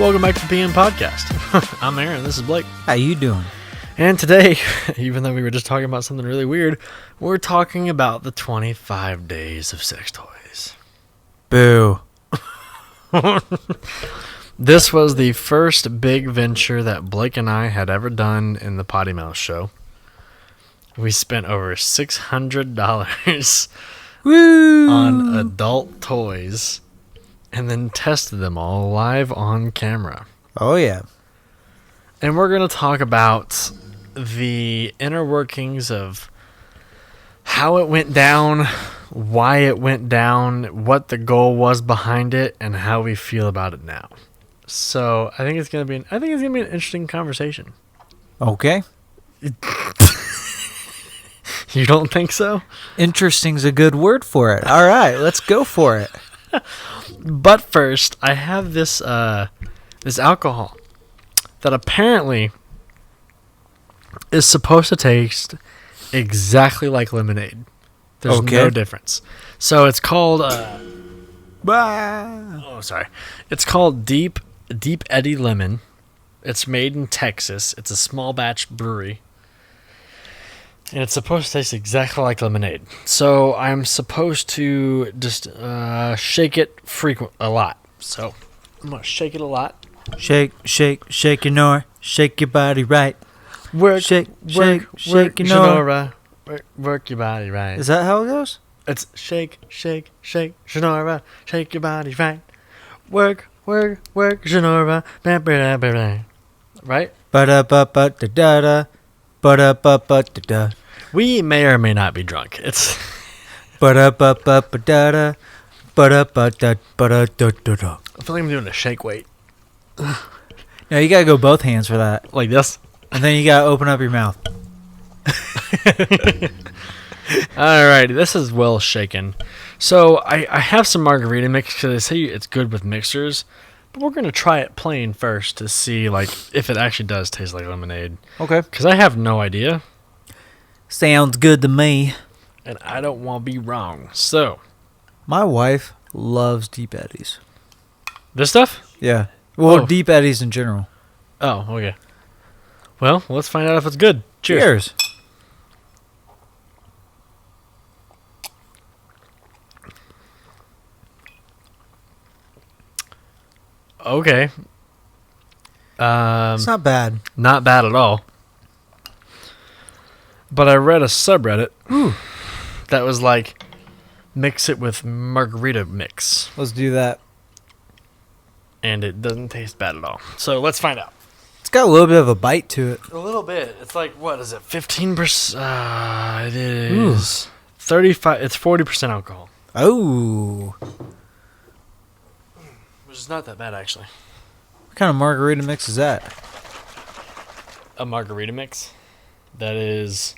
Welcome back to the PM Podcast. I'm Aaron, this is Blake. How you doing? And today, even though we were just talking about something really weird, we're talking about the 25 days of sex toys. Boo. This was the first big venture that Blake and I had ever done in the Potty Mouth Show. We spent over $600 Woo! on adult toys and then tested them all live on camera. Oh, yeah. And we're going to talk about the inner workings of how it went down, why it went down, what the goal was behind it, and how we feel about it now. So I think it's going to be an interesting conversation. Okay. You don't think so? Interesting's a good word for it. All right, let's go for it. But first, I have this this alcohol that apparently is supposed to taste exactly like lemonade. There's no difference. So it's called It's called Deep Eddy Lemon. It's made in Texas. It's a small batch brewery. And it's supposed to taste exactly like lemonade. So I'm supposed to just shake it a lot. So I'm going to shake it a lot. Shake your nor. Shake your body right. Shake your nor. Work your body right. Is that how it goes? It's shake, Shonora, shake your body right. Work, Shonora, right? Ba-da-ba-ba-da-da-da. Ba-da-ba-ba-da-da. We may or may not be drunk. It's ba-da-ba-ba-ba-da-da. Ba-da-ba-da-ba-da-da-da. I feel like I'm doing a shake weight. No, you gotta go both hands for that. Like this? And then you gotta open up your mouth. Alrighty, this is well shaken. So I have some margarita mix because they say it's good with mixers, but we're gonna try it plain first to see like if it actually does taste like lemonade. Okay. Because I have no idea, Sounds good to me. and I don't want to be wrong. So My wife loves Deep Eddies. this stuff? Yeah. Well, Oh. Deep Eddies in general. Oh, okay. Well, let's find out if it's good. Cheers. Okay. It's not bad. Not bad at all. But I read a subreddit that was like, mix it with margarita mix. Let's do that. And it doesn't taste bad at all. So let's find out. It's got a little bit of a bite to it. A little bit. It's like, what is it? 15%? It is 35. It's 40% alcohol. Oh. Which is not that bad, actually. What kind of margarita mix is that? A margarita mix that is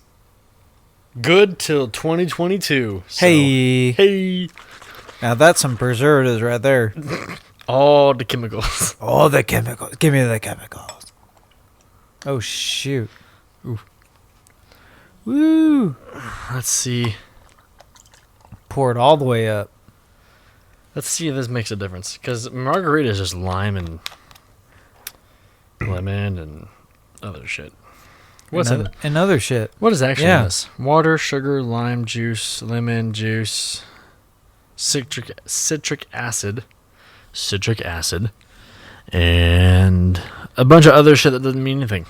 good till 2022. So, hey. Now that's some preservatives right there. All the chemicals. All the chemicals. Give me the chemicals. Oh, shoot. Ooh. Woo. Let's see. Pour it all the way up. Let's see if this makes a difference. Because margarita is just lime and lemon and other shit. What's in it? And other shit. What is actually this? Water, sugar, lime juice, lemon juice, citric acid, and a bunch of other shit that doesn't mean anything.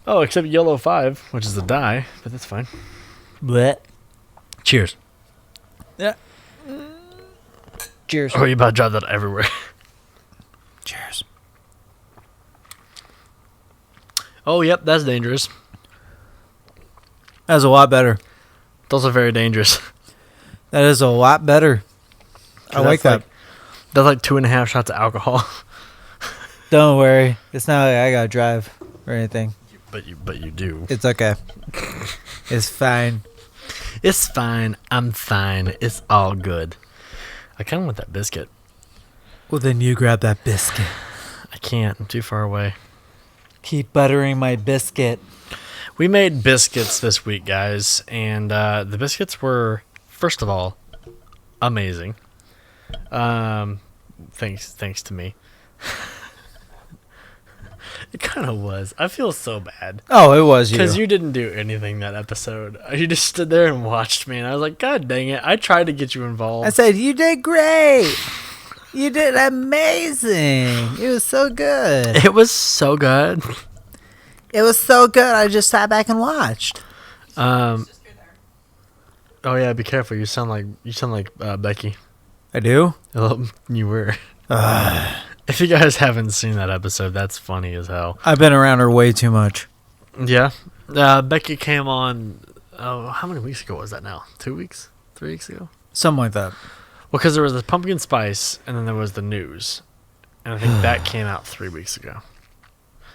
Oh, except yellow 5, which is the dye, but that's fine. Blech. Cheers. Yeah. Cheers. Oh, you about to drop that everywhere. Cheers. Oh, yep, that's dangerous. That's a lot better. Those are very dangerous. That is a lot better. I like that. That's like 2.5 shots of alcohol. Don't worry. It's not like I gotta drive or anything. But you do. It's okay. It's fine. It's fine. I'm fine. It's all good. I kind of want that biscuit. Well, then you grab that biscuit. I can't. I'm too far away. Keep buttering my biscuit. We made biscuits this week, guys, and the biscuits were, first of all, amazing. Thanks to me. It kind of was. I feel so bad. Oh, it was you. Because you didn't do anything that episode. You just stood there and watched me, and I was like, God dang it. I tried to get you involved. I said, you did great. You did amazing. It was so good. It was so good. It was so good. I just sat back and watched. Oh yeah, be careful. You sound like Becky. I do? You were. If you guys haven't seen that episode, that's funny as hell. I've been around her way too much. Yeah. Becky came on, how many weeks ago was that now? 2 weeks? 3 weeks ago? Something like that. Well, because there was the pumpkin spice, and then there was the news. And I think that came out 3 weeks ago.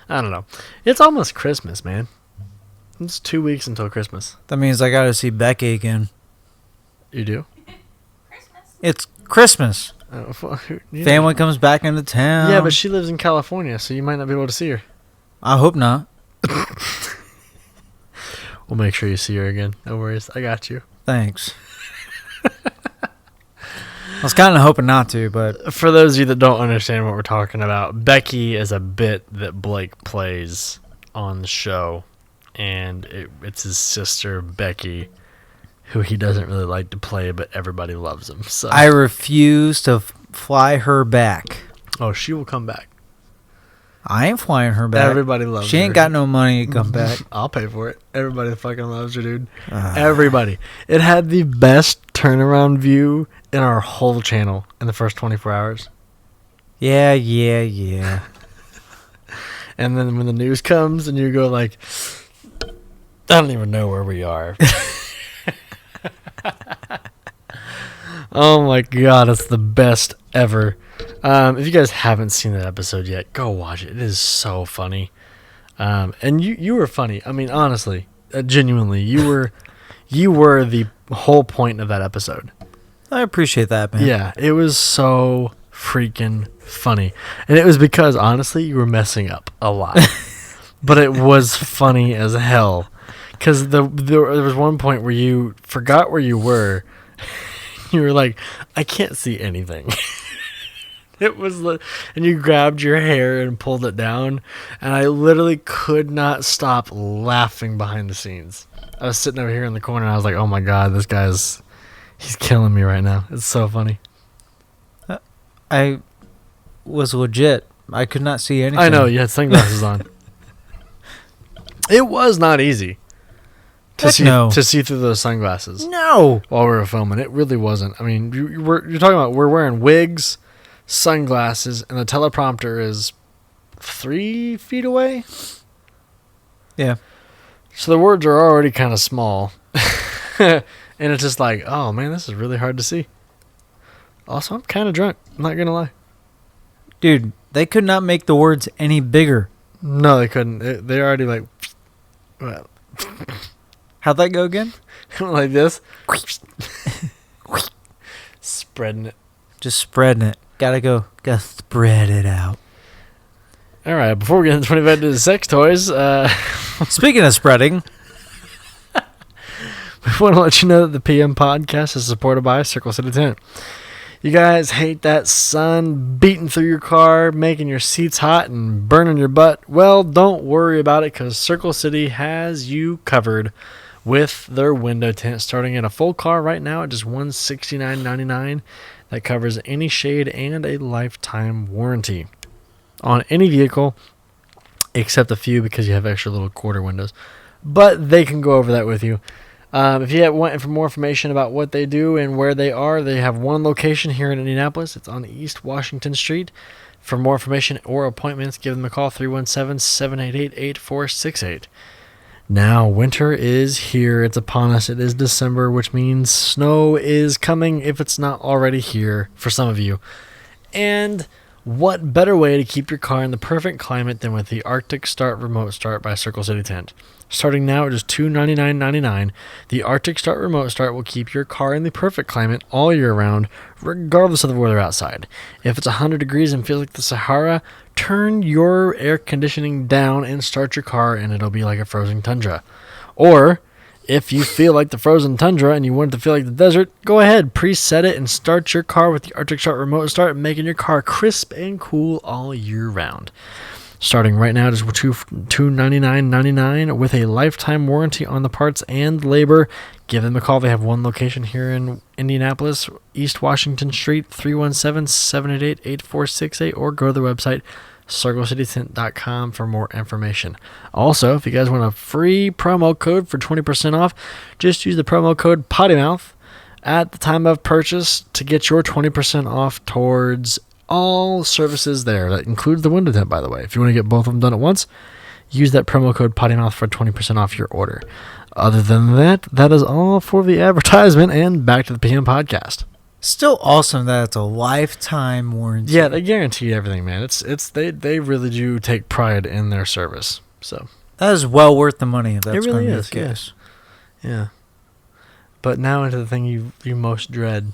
I don't know. It's almost Christmas, man. It's 2 weeks until Christmas. That means I got to see Becky again. You do? It's Christmas. Family comes back into town. Yeah, but she lives in California, so you might not be able to see her. I hope not. We'll make sure you see her again. No worries. I got you. Thanks. I was kind of hoping not to, but... For those of you that don't understand what we're talking about, Becky is a bit that Blake plays on the show, and it's his sister, Becky, who he doesn't really like to play, but everybody loves him. So I refuse to fly her back. Oh, she will come back. I ain't flying her back. Everybody loves her. She ain't got no money to come back. I'll pay for it. Everybody fucking loves her, dude. Everybody. It had the best turnaround view in our whole channel in the first 24 hours. Yeah. And then when the news comes and you go like, I don't even know where we are. Oh my god, it's the best ever. If you guys haven't seen that episode yet, go watch it. It is so funny. And you were funny. I mean, honestly, genuinely, you were the whole point of that episode. I appreciate that, man. Yeah, it was so freaking funny. And it was because, honestly, you were messing up a lot. But it was funny as hell. Because there was one point where you forgot where you were. You were like, I can't see anything. It was, and you grabbed your hair and pulled it down. And I literally could not stop laughing behind the scenes. I was sitting over here in the corner and I was like, oh my God, he's killing me right now. It's so funny. I was legit. I could not see anything. I know, you had sunglasses on. It was not easy to see through those sunglasses. No. While we were filming. It really wasn't. I mean, you're talking about we're wearing wigs, sunglasses, and the teleprompter is 3 feet away. Yeah. So the words are already kind of small. And it's just like, oh man, this is really hard to see. Also, I'm kind of drunk. I'm not going to lie. Dude, they could not make the words any bigger. No, they couldn't. They already like... Well, how'd that go again? like this. Spreading it. Just spreading it. Gotta spread it out. All right, before we get into 25 to the sex toys... Speaking of spreading... We want to let you know that the PM podcast is supported by Circle City Tent. You guys hate that sun beating through your car, making your seats hot and burning your butt? Well, don't worry about it because Circle City has you covered with their window tent starting in a full car right now at just $169.99. That covers any shade and a lifetime warranty on any vehicle except a few because you have extra little quarter windows. But they can go over that with you. If you want more information about what they do and where they are, they have one location here in Indianapolis. It's on East Washington Street. For more information or appointments, give them a call, 317-788-8468. Now, winter is here. It's upon us. It is December, which means snow is coming if it's not already here for some of you. And what better way to keep your car in the perfect climate than with the Arctic Start Remote Start by Circle City Tent. Starting now at just $299.99, the Arctic Start Remote Start will keep your car in the perfect climate all year round, regardless of the weather outside. If it's 100 degrees and feels like the Sahara, turn your air conditioning down and start your car and it'll be like a frozen tundra. Or, if you feel like the frozen tundra and you want it to feel like the desert, go ahead, preset it and start your car with the Arctic Start Remote Start, making your car crisp and cool all year round. starting right now just $299.99 with a lifetime warranty on the parts and labor. Give them a call. They have one location here in Indianapolis, East Washington Street, 317-788-8468, or go to their website, circlecitytint.com, for more information. Also, if you guys want a free promo code for 20% off, just use the promo code Potty Mouth at the time of purchase to get your 20% off towards all services there. That includes the window tint, by the way. If you want to get both of them done at once, use that promo code Potty Mouth for 20% off your order. Other than that, that is all for the advertisement, and back to the PM podcast. Still awesome that it's a lifetime warranty. Yeah, they guarantee everything, man. They really do take pride in their service. So that is well worth the money. If that's it really is. The case. Yeah. But now into the thing you most dread.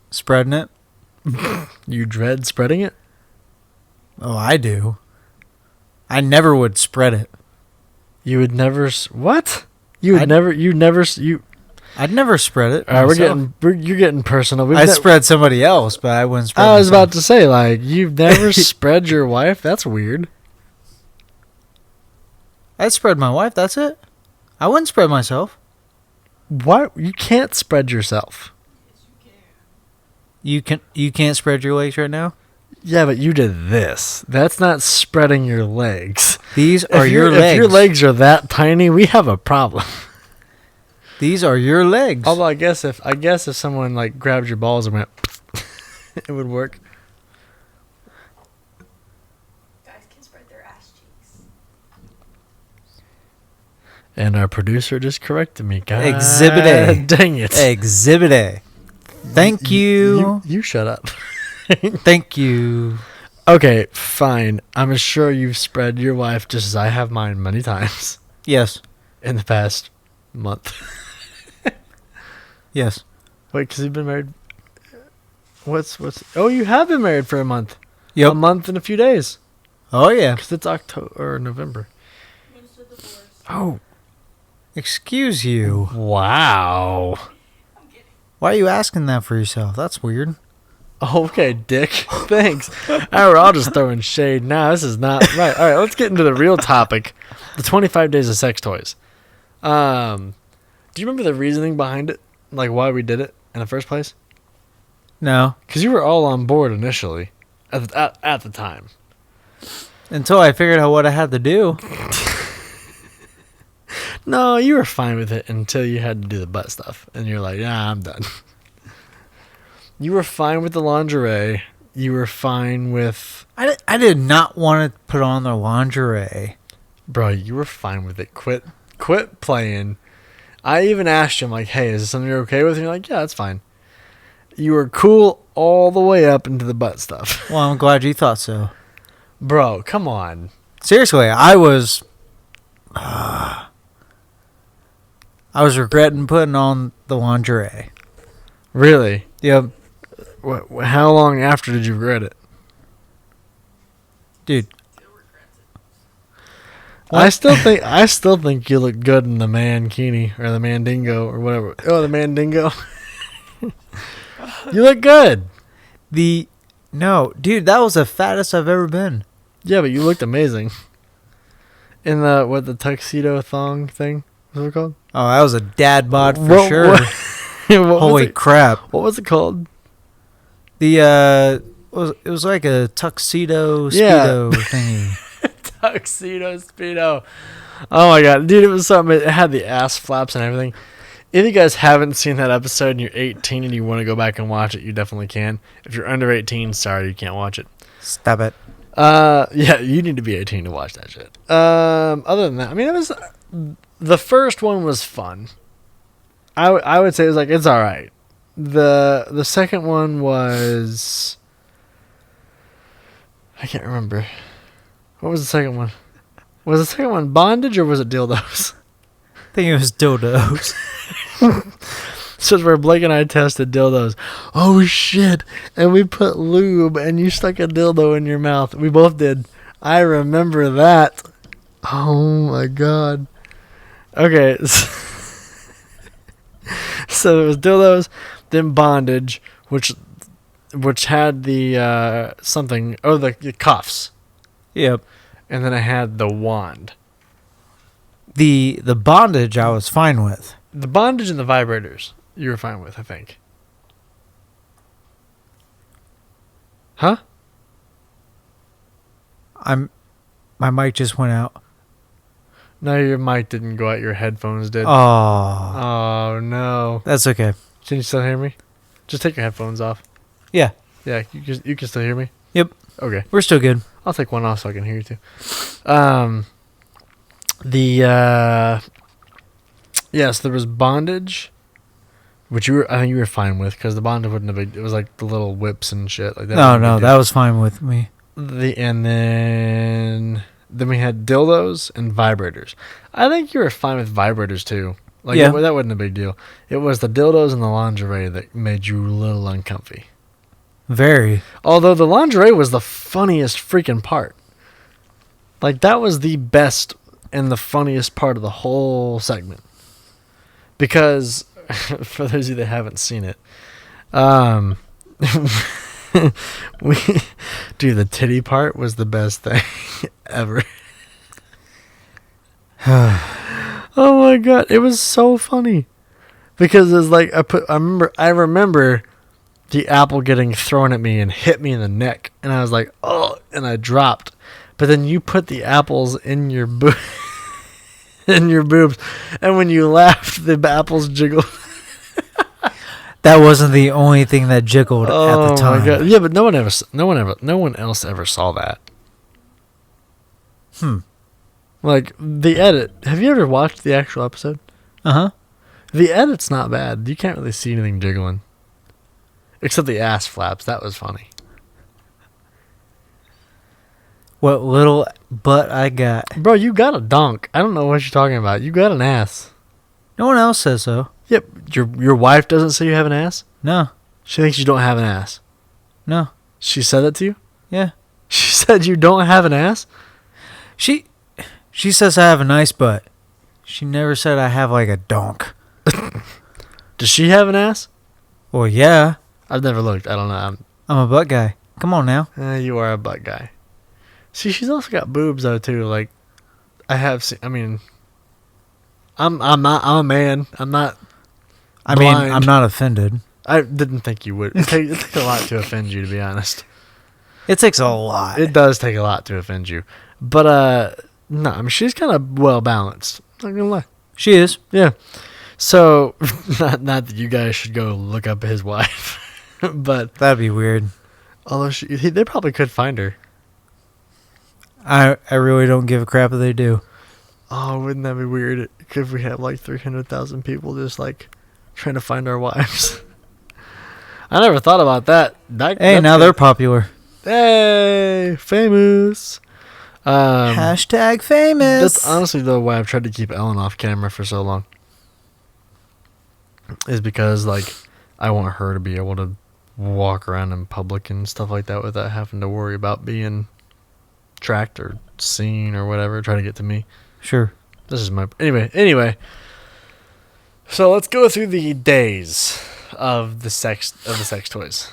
Spreading it. You dread spreading it? Oh, I do. I never would spread it. You would never. What? I'd never spread it. All right, you're getting personal. I'd spread somebody else, but I wouldn't spread. I was about to say, like, you've never spread your wife. That's weird. I'd spread my wife. That's it. I wouldn't spread myself. What? You can't spread yourself. You can't spread your legs right now? Yeah, but you did this. That's not spreading your legs. These are your legs. If your legs are that tiny, we have a problem. These are your legs. Although I guess if someone like grabbed your balls and went, it would work. Guys can spread their ass cheeks. And our producer just corrected me. God, Exhibit A. Dang it. Exhibit A. Thank you. You shut up. Thank you. Okay, fine. I'm sure you've spread your wife just as I have mine many times. Yes. In the past month. Yes. Wait, because you've been married. What's? Oh, you have been married for a month. Yep. A month and a few days. Oh yeah. Because it's October or November. Oh. Excuse you. Wow. Why are you asking that for yourself? That's weird. Okay, dick. Thanks. All right, we're all just throwing shade now. This is not right. All right, let's get into the real topic. The 25 days of sex toys. Do you remember the reasoning behind it? Like why we did it in the first place? No. Because you were all on board initially at the time. Until I figured out what I had to do. No, you were fine with it until you had to do the butt stuff. And you're like, yeah, I'm done. You were fine with the lingerie. You were fine with... I did not want to put on the lingerie. Bro, you were fine with it. Quit playing. I even asked him, like, hey, is this something you're okay with? And you're like, yeah, that's fine. You were cool all the way up into the butt stuff. Well, I'm glad you thought so. Bro, come on. Seriously, I was regretting putting on the lingerie. Really? Yep. How long after did you regret it? Dude. I still think you look good in the mankini or the mandingo or whatever. Oh, the mandingo. You look good. No, dude, that was the fattest I've ever been. Yeah, but you looked amazing. In the tuxedo thong thing? What's it called? Oh, that was a dad bod for sure. Holy crap. What was it called? It was like a tuxedo speedo thingy. Tuxedo Speedo. Oh my god, dude, it was something. It had the ass flaps and everything. If you guys haven't seen that episode and you're 18 and you want to go back and watch it, you definitely can. If you're under 18, sorry, you can't watch it. Stop it. Yeah, you need to be 18 to watch that shit. Other than that, I mean, it was the first one was fun. I would say it was like it's all right. The second one was I can't remember. What was the second one? Was the second one bondage or was it dildos? I think it was dildos. So it's where Blake and I tested dildos. Oh shit! And we put lube and you stuck a dildo in your mouth. We both did. I remember that. Oh my god. Okay. So it was dildos, then bondage, which had the something. Oh, the cuffs. Yep. and then I had the wand. The bondage I was fine with. The bondage and the vibrators you were fine with, I think. Huh? My mic just went out. No, your mic didn't go out. Your headphones did. Oh. Oh, no. That's okay. Can you still hear me? Just take your headphones off. Yeah. Yeah, you can still hear me? Yep. Okay. We're still good. I'll take one off so I can hear you too. Yes, there was bondage, which I think you were fine with, because the bondage wouldn't have been, it was like the little whips and shit like that. No, that was fine with me. And then we had dildos and vibrators. I think you were fine with vibrators too. Like, yeah. That wasn't a big deal. It was the dildos and the lingerie that made you a little uncomfy. Very. Although the lingerie was the funniest freaking part. Like, that was the best and the funniest part of the whole segment. Because, for those of you that haven't seen it, dude, the titty part was the best thing ever. Oh my god, it was so funny. Because it's like, I remember the apple getting thrown at me and hit me in the neck, and I was like, oh, and I dropped. But then you put the apples in your in your boobs, and when you laughed, the apples jiggled. That wasn't the only thing that jiggled at the time. Oh my god! Yeah, but no one else ever saw that. Like, the edit. Have you ever watched the actual episode? Uh-huh. The edit's not bad. You can't really see anything jiggling. Except the ass flaps. That was funny. What little butt I got. Bro, you got a donk. I don't know what you're talking about. You got an ass. No one else says so. Yep. Your wife doesn't say you have an ass? No. She thinks you don't have an ass. No. She said that to you? Yeah. She said you don't have an ass? She says I have a nice butt. She never said I have like a donk. Does she have an ass? Well, yeah. I've never looked. I don't know. I'm a butt guy. Come on now. You are a butt guy. See, she's also got boobs though too. Like, I have seen. I mean, I'm a man. I'm not. I mean, I'm not offended. I didn't think you would. It takes a lot to offend you, to be honest. It takes a lot. It does take a lot to offend you, but no, I mean, she's kind of well balanced. Not gonna lie. She is. Yeah. So, not that you guys should go look up his wife, but that'd be weird. Although they probably could find her. I really don't give a crap if they do. Oh, wouldn't that be weird if we have like 300,000 people just like trying to find our wives? I never thought about that. Hey, now they're popular. Hey, famous. Hashtag famous. That's honestly though why I've tried to keep Ellen off camera for so long. Is because like I want her to be able to walk around in public and stuff like that without having to worry about being tracked or seen or whatever, trying to get to me. Sure. This is my anyway. So let's go through the days of the sex toys.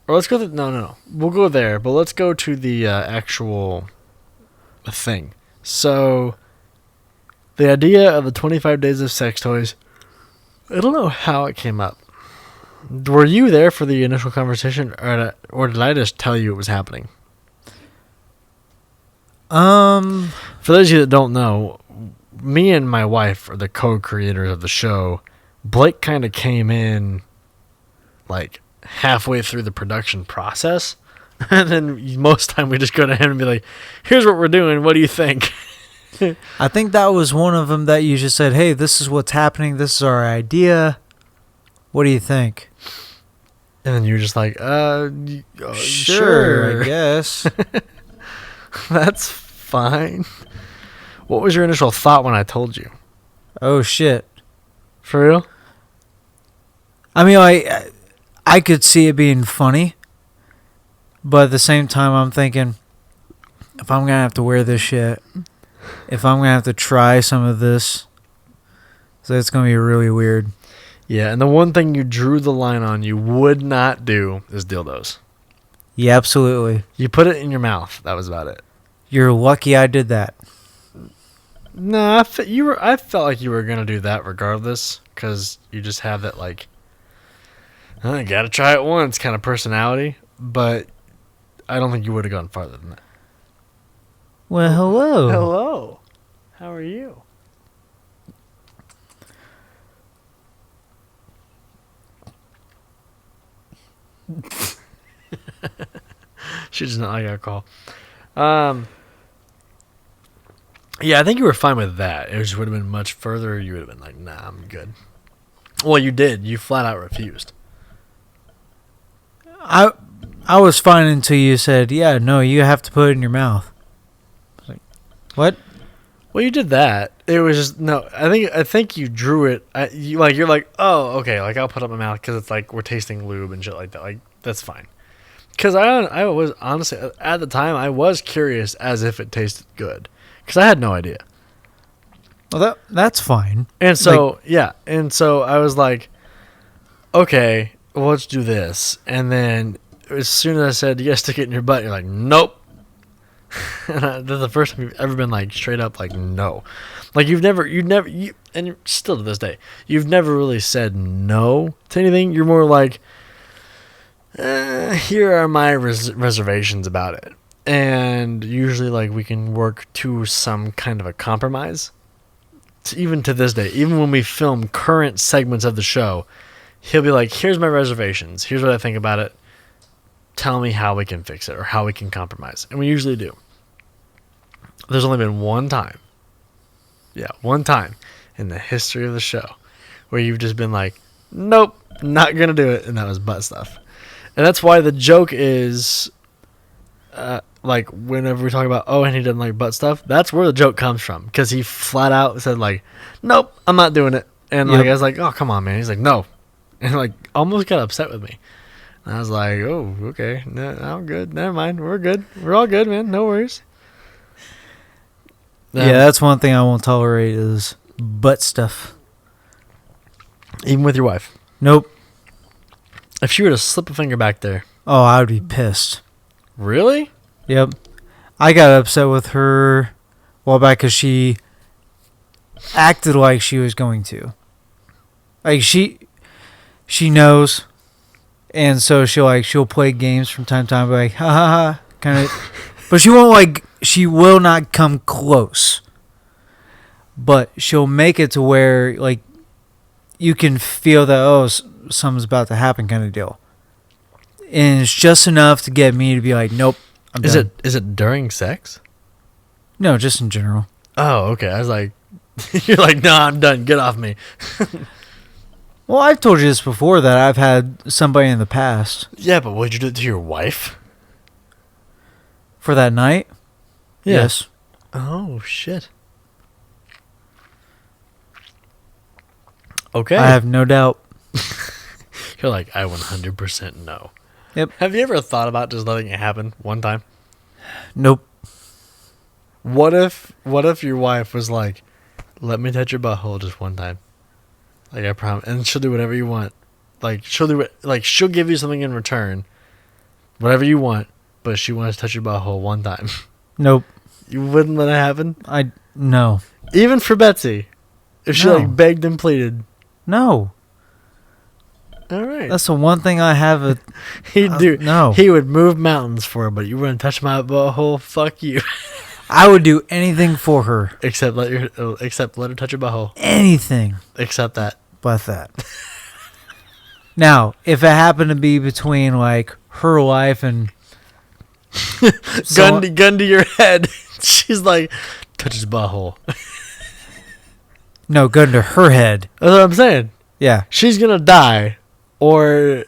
Or let's go no. We'll go there, but let's go to the actual thing. So the idea of the 25 days of sex toys, I don't know how it came up. Were you there for the initial conversation, or did I just tell you it was happening? For those of you that don't know, me and my wife are the co-creators of the show. Blake kind of came in like halfway through the production process, and then most time we just go to him and be like, here's what we're doing, what do you think? I think that was one of them that you just said, hey, this is what's happening, this is our idea, what do you think? And then you're just like, sure, I guess. That's fine. What was your initial thought when I told you? Oh, shit. For real? I mean, I could see it being funny, but at the same time, I'm thinking, if I'm going to have to wear this shit, if I'm going to have to try some of this, so it's going to be really weird. Yeah, and the one thing you drew the line on you would not do is dildos. Yeah, absolutely. You put it in your mouth. That was about it. You're lucky I did that. No, I felt like you were gonna do that regardless, because you just have that like, I gotta try it once kind of personality. But I don't think you would have gone farther than that. Well, hello. Hello, how are you? She does not like alcohol. Yeah, I think you were fine with that. It just would have been much further. You would have been like, nah, I'm good. Well, you did. You flat out refused. I was fine until you said, yeah, no, you have to put it in your mouth. I was like, what? Well, you did that. It was just no. I think you drew it. You're like, oh, okay. Like I'll put it in my mouth because it's like we're tasting lube and shit like that. Like that's fine. Because I was honestly at the time I was curious as if it tasted good because I had no idea. Well, that's fine. And so and so I was like, okay, well, let's do this. And then as soon as I said, you guys stick it in your butt, you're like, nope. And that's the first time you've ever been like straight up like no, like you and still to this day you've never really said no to anything. You're more like, here are my reservations about it, and usually like we can work to some kind of a compromise. Even to this day, even when we film current segments of the show, he'll be like, here's my reservations, here's what I think about it, tell me how we can fix it or how we can compromise. And we usually do. There's only been one time in the history of the show where you've just been like, nope, not gonna do it, and that was butt stuff. And that's why the joke is like whenever we talk about, oh, and he doesn't like butt stuff, that's where the joke comes from, because he flat out said like, nope, I'm not doing it. And like I was like, oh, come on, man. He's like, no, and like almost got upset with me. And I was like, oh, okay, no, I'm good, never mind, we're good, we're all good, man, no worries. Yeah, that's one thing I won't tolerate is butt stuff. Even with your wife. Nope. If she were to slip a finger back there. Oh, I would be pissed. Really? Yep. I got upset with her a while back because she acted like she was going to. Like she knows, and so she'll play games from time to time, like ha ha ha, kind of. But she will not come close. But she'll make it to where like you can feel that something's about to happen, kind of deal. And it's just enough to get me to be like, nope, I'm done. Is it during sex? No, just in general. Oh, okay. I was like, you're like, no, I'm done. Get off me. Well, I've told you this before that I've had somebody in the past. Yeah, but would you do it to your wife? For that night? Yeah. Yes. Oh, shit. Okay. I have no doubt. You're like, I 100% know. Yep. Have you ever thought about just letting it happen one time? Nope. What if your wife was like, let me touch your butthole just one time? Like, I promise. And she'll do whatever you want. Like, she'll give you something in return. Whatever you want. But she wants to touch your butthole one time. Nope. You wouldn't let it happen? No. Even for Betsy. If she like begged and pleaded. No. All right. That's the one thing I have. He'd do. No. He would move mountains for her, but you wouldn't touch my butthole. Fuck you. I would do anything for her. Except let her touch your butthole. Anything. Except that. But that. Now, if it happened to be between like her life and gun to your head, she's like, touch his butthole. No, gun to her head. That's what I'm saying. Yeah. She's gonna die, or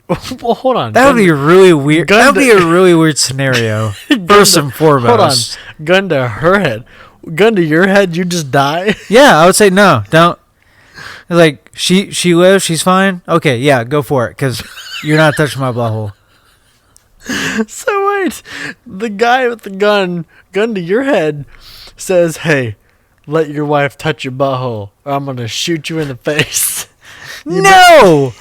well, hold on. That would be really weird. That would be a really weird scenario. First and foremost. Hold on. Gun to her head. Gun to your head. You just die. Yeah, I would say no. Don't. Like she lives. She's fine. Okay, yeah, go for it. Because you're not touching my butthole. So wait, the guy with the gun to your head, says, "Hey, let your wife touch your butthole, or I'm gonna shoot you in the face." No.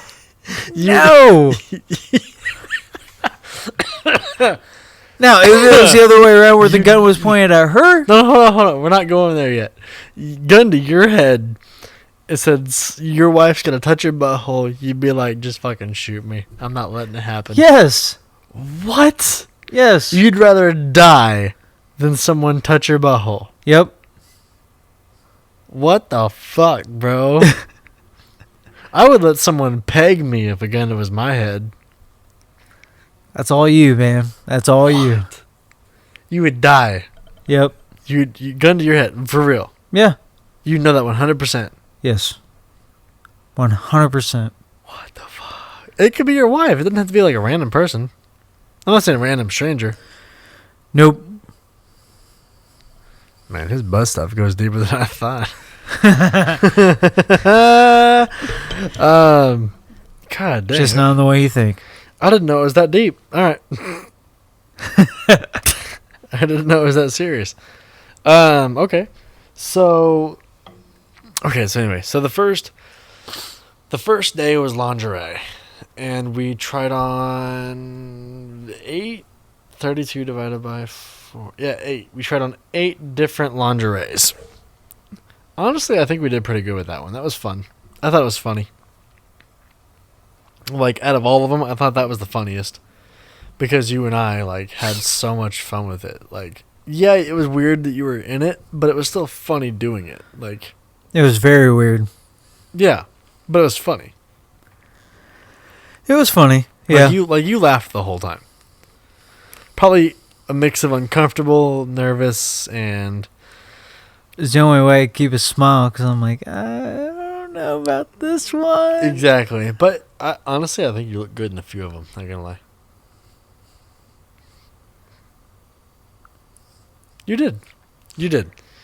Now, if it was the other way around where the gun was pointed at her, No, hold on. We're not going there yet. Gun to your head. It said your wife's gonna touch your butthole. You'd be like, just fucking shoot me. I'm not letting it happen. yes, What? yes, You'd rather die than someone touch your butthole. yep. What the fuck, bro? I would let someone peg me if a gun was my head. That's all you, man. That's all you. You would die. Yep. You gun to your head for real. Yeah. You know that 100%. Yes. 100%. What the fuck? It could be your wife. It doesn't have to be like a random person. I'm not saying a random stranger. Nope. Man, his butt stuff goes deeper than I thought. God damn. Just not in the way you think. I didn't know it was that deep. All right. I didn't know it was that serious. Okay. So anyway, so the first day was lingerie, and we tried on 32 divided by 4. Yeah, 8. We tried on 8 different lingeries. Honestly, I think we did pretty good with that one. That was fun. I thought it was funny. Like, out of all of them, I thought that was the funniest. Because you and I, like, had so much fun with it. Like, yeah, it was weird that you were in it, but it was still funny doing it. Like, It was very weird. yeah, but it was funny. It was funny. Yeah. You laughed the whole time. Probably a mix of uncomfortable, nervous, and... It's the only way I keep a smile because I'm like, I don't know about this one. Exactly. But honestly, I think you look good in a few of them. Not gonna lie. You did.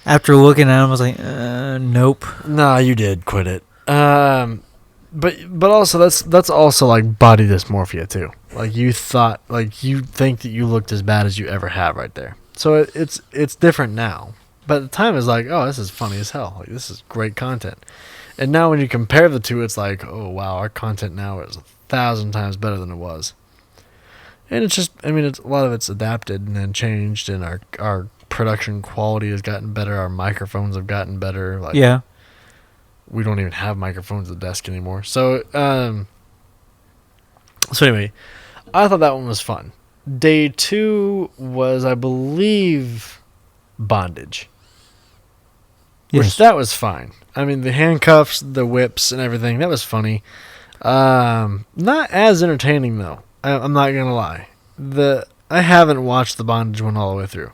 After looking at him, I was like, nope. Nah, you did. Quit it. But also that's also like body dysmorphia too. Like you think that you looked as bad as you ever have right there. So it's different now. But at the time it's like, oh, this is funny as hell. Like this is great content. And now when you compare the two, it's like, oh wow, our content now is 1,000 times better than it was. And it's just, I mean, a lot of it's adapted and then changed, and our production quality has gotten better. Our microphones have gotten better. Like, Yeah. we don't even have microphones at the desk anymore. So anyway, I thought that one was fun. Day 2 was, I believe, bondage. Which Yes. that was fine. I mean, the handcuffs, the whips, and everything, that was funny. Not as entertaining, though. I'm not going to lie. I haven't watched the bondage one all the way through.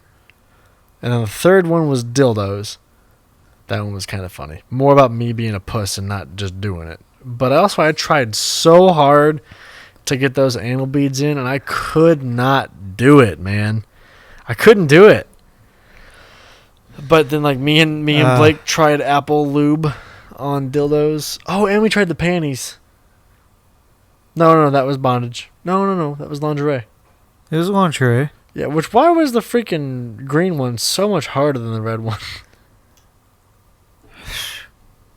And then the third one was dildos. That one was kind of funny. More about me being a puss and not just doing it. But I tried so hard to get those anal beads in, and I could not do it, man. I couldn't do it. But then, like, me and Blake tried apple lube on dildos. Oh, and we tried the panties. No, that was bondage. No, that was lingerie. It was lingerie. Yeah, why was the freaking green one so much harder than the red one?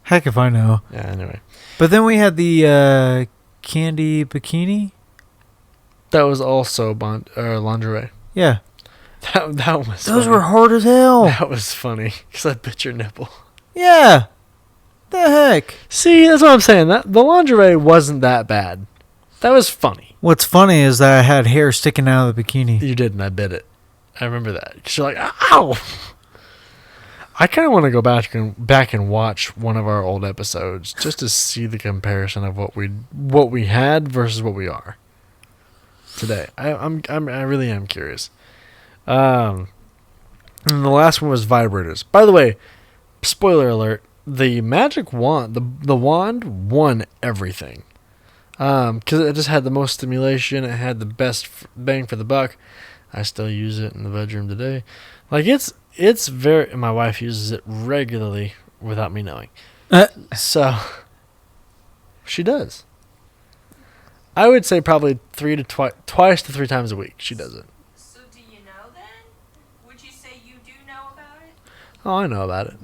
Heck if I know. Yeah, anyway. But then we had the candy bikini. That was also lingerie. Yeah. That was Those funny. were hard as hell. That was funny because I bit your nipple. Yeah. The heck? See, that's what I'm saying. The lingerie wasn't that bad. That was funny. What's funny is that I had hair sticking out of the bikini. You did, and I bit it. I remember that. 'Cause you're like, ow! I kind of want to go back and watch one of our old episodes just to see the comparison of what we had versus what we are today. I really am curious. And the last one was vibrators. By the way, spoiler alert: the magic wand, the wand won everything. Because it just had the most stimulation. It had the best bang for the buck. I still use it in the bedroom today. Like it's very. My wife uses it regularly without me knowing. So she does. I would say probably twice to 3 times a week. She does it. So do you know then? Would you say you do know about it? Oh, I know about it.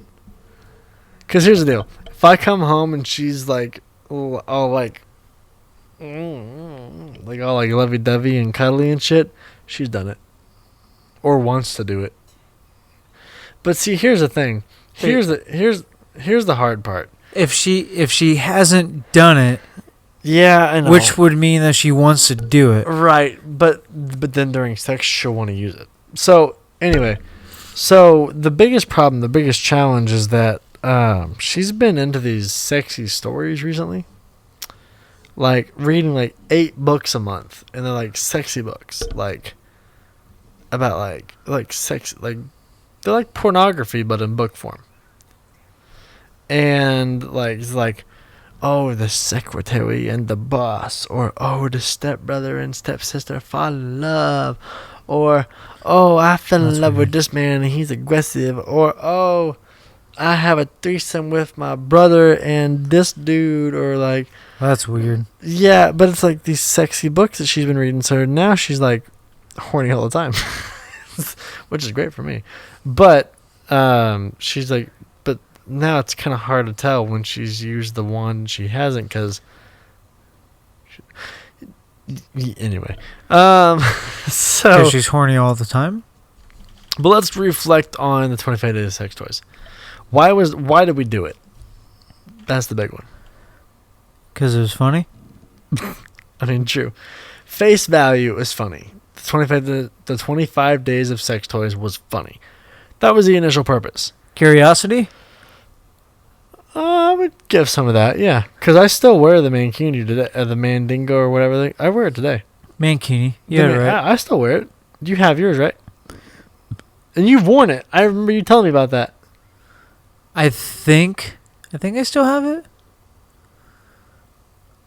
Because here's the deal. If I come home and she's like, all like all like lovey-dovey and cuddly and shit, she's done it. or wants to do it. But see, here's the thing. Here's the hard part. If she hasn't done it, Yeah, I know. which would mean that she wants to do it. Right, but then during sex she'll want to use it. So anyway, so the biggest problem, the biggest challenge is that she's been into these sexy stories recently, like reading like 8 books a month, and they're like sexy books, like about like sex, like they're like pornography but in book form, and like it's like, oh, the secretary and the boss, or oh, the stepbrother and stepsister fall in love, or oh, I fell in love with this man and he's aggressive, or oh, I have a threesome with my brother and this dude, or like, That's weird. yeah, but it's like these sexy books that she's been reading, so now she's like horny all the time, which is great for me, but she's like, but now it's kind of hard to tell when she's used the one she hasn't, because anyway, so 'Cause she's horny all the time. but let's reflect on the 25 days of sex toys. Why did we do it? That's the big one. 'Cause it was funny. I mean, true. Face value is funny. The 25 days of sex toys was funny. That was the initial purpose. Curiosity. I would give some of that, yeah. Because I still wear the mankini today, the mandingo or whatever. I wear it today. Mankini. Yeah, right. I still wear it. You have yours, right? And you've worn it. I remember you telling me about that. I think I still have it.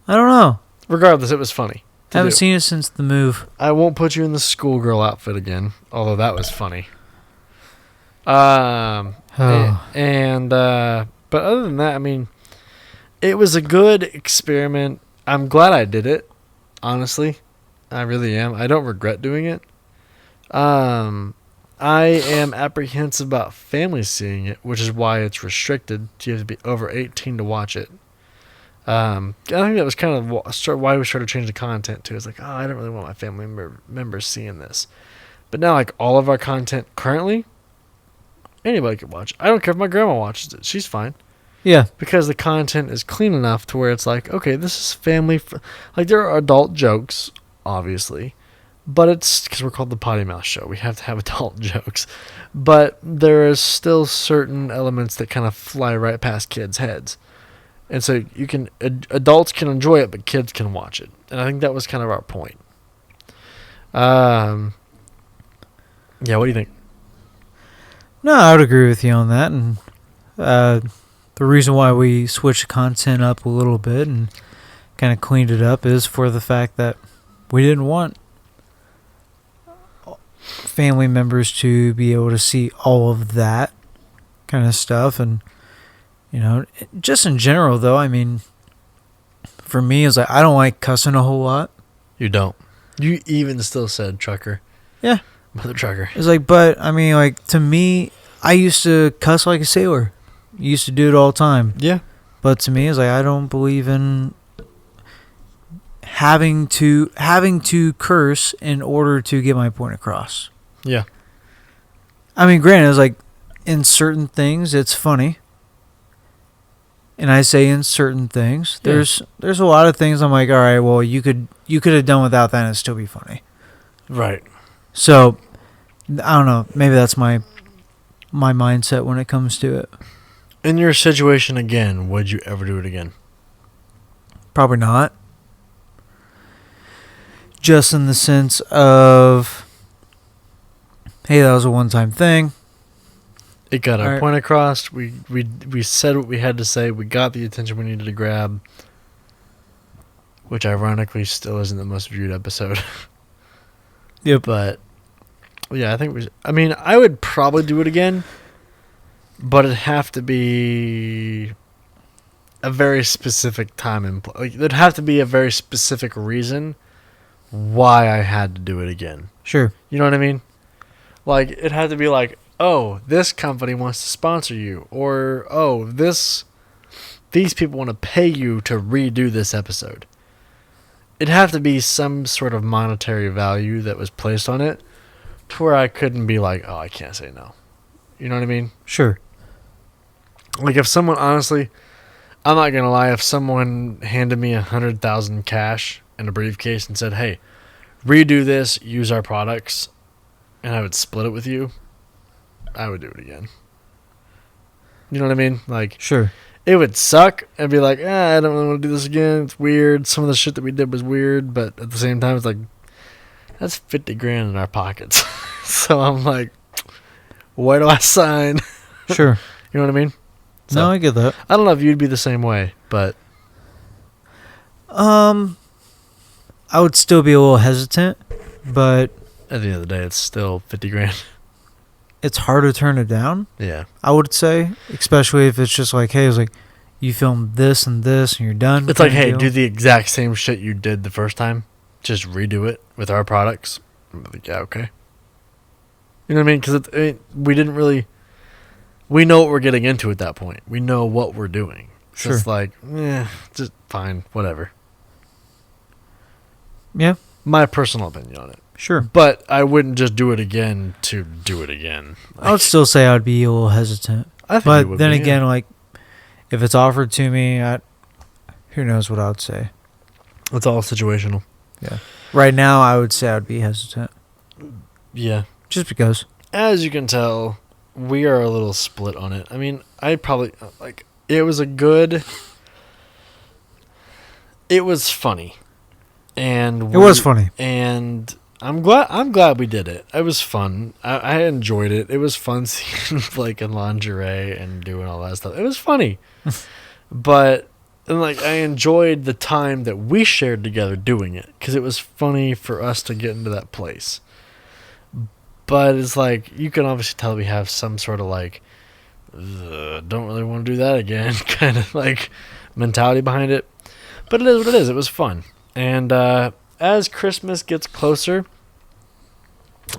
I don't know. Regardless, it was funny. I haven't seen it since the move. I won't put you in the schoolgirl outfit again, although that was funny. But other than that, I mean, it was a good experiment. I'm glad I did it, honestly. I really am. I don't regret doing it. I am apprehensive about families seeing it, which is why it's restricted. You have to be over 18 to watch it. I think that was kind of why we started changing the content too. It's like, oh, I don't really want my family members seeing this. But now, like, all of our content currently, anybody can watch. I don't care if my grandma watches it. She's fine. Yeah. Because the content is clean enough to where it's like, okay, this is family. Like, there are adult jokes, obviously. But it's because we're called the Potty Mouth Show. We have to have adult jokes. But there is still certain elements that kind of fly right past kids' heads. And so adults can enjoy it, but kids can watch it. And I think that was kind of our point. Yeah, what do you think? No, I would agree with you on that. And the reason why we switched the content up a little bit and kind of cleaned it up is for the fact that we didn't want family members to be able to see all of that kind of stuff. And, you know, just in general, though, I mean, for me, it's like I don't like cussing a whole lot. You don't. You even still said trucker. Yeah. Mother trucker. It's like, but, I mean, like, to me, I used to cuss like a sailor. Used to do it all the time. Yeah. But to me, it's like I don't believe in having to curse in order to get my point across. Yeah. I mean, granted, it's like in certain things it's funny. And I say in certain things, Yeah. there's a lot of things I'm like, all right, well, you could have done without that and it'd still be funny. Right. So, I don't know. Maybe that's my mindset when it comes to it. In your situation again, would you ever do it again? Probably not. Just in the sense of, hey, that was a one-time thing. It got our Alright. point across. We said what we had to say. We got the attention we needed to grab. Which ironically still isn't the most viewed episode. Yep. But yeah, I think I would probably do it again. But it'd have to be a very specific time and place. Like, there'd have to be a very specific reason why I had to do it again. Sure. You know what I mean? Like, it had to be like, oh, this company wants to sponsor you, or oh, these people want to pay you to redo this episode. It'd have to be some sort of monetary value that was placed on it to where I couldn't be like, oh, I can't say no. You know what I mean? Sure. Like if someone, honestly, I'm not gonna lie, if someone handed me $100,000 cash in a briefcase and said, hey, redo this, use our products, and I would split it with you, I would do it again. You know what I mean? Like, Sure. it would suck and be like, I don't really want to do this again. It's weird. Some of the shit that we did was weird, but at the same time, it's like, that's $50,000 in our pockets. So I'm like, why do I sign? Sure. You know what I mean? So, No, I get that. I don't know if you'd be the same way, but I would still be a little hesitant, but at the end of the day, it's still $50,000. it's hard to turn it down. Yeah. I would say, especially if it's just like, hey, it's like you filmed this and this and you're done. It's like, kinda hey, deal. do the exact same shit you did the first time. Just redo it with our products. I'm like, yeah, okay. You know what I mean? Because we didn't really... We know what we're getting into at that point. We know what we're doing. So Sure. it's like, just fine, whatever. Yeah, My personal opinion on it. sure. But I wouldn't just do it again to do it again. I would still say I would be a little hesitant. I think you But would then be, yeah. again, like, if it's offered to me, who knows what I would say. It's all situational. Yeah. Right now, I would say I would be hesitant. Yeah. Just because. As you can tell, we are a little split on it. I mean, I probably, like, it was it was funny. And It was funny. And I'm glad we did it. It was fun. I enjoyed it. It was fun seeing like in lingerie and doing all that stuff. It was funny. But and like I enjoyed the time that we shared together doing it because it was funny for us to get into that place. But it's like you can obviously tell we have some sort of like don't really want to do that again kind of like mentality behind it. But it is what it is. It was fun. And as Christmas gets closer,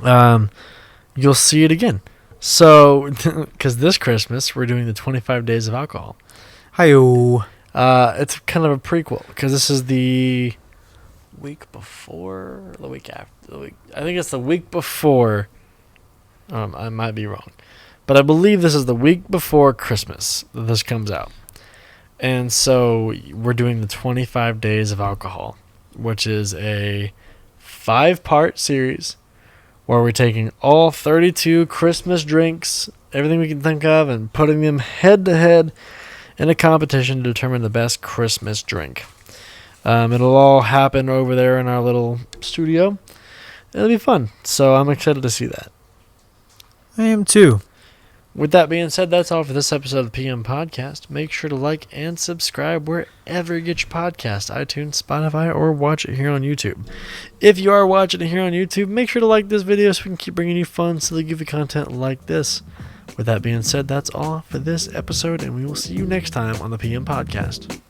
you'll see it again. So, because this Christmas we're doing the 25 days of alcohol. Hi-yo. It's kind of a prequel because this is the week before, or the week after. I think it's the week before. I might be wrong, but I believe this is the week before Christmas that this comes out. And so we're doing the 25 days of alcohol, which is a 5-part series where we're taking all 32 Christmas drinks, everything we can think of, and putting them head to head in a competition to determine the best Christmas drink. It'll all happen over there in our little studio. It'll be fun. So I'm excited to see that. I am too. With that being said, that's all for this episode of the PM Podcast. Make sure to like and subscribe wherever you get your podcast, iTunes, Spotify, or watch it here on YouTube. If you are watching it here on YouTube, make sure to like this video so we can keep bringing you fun, silly, goofy content like this. With that being said, that's all for this episode, and we will see you next time on the PM Podcast.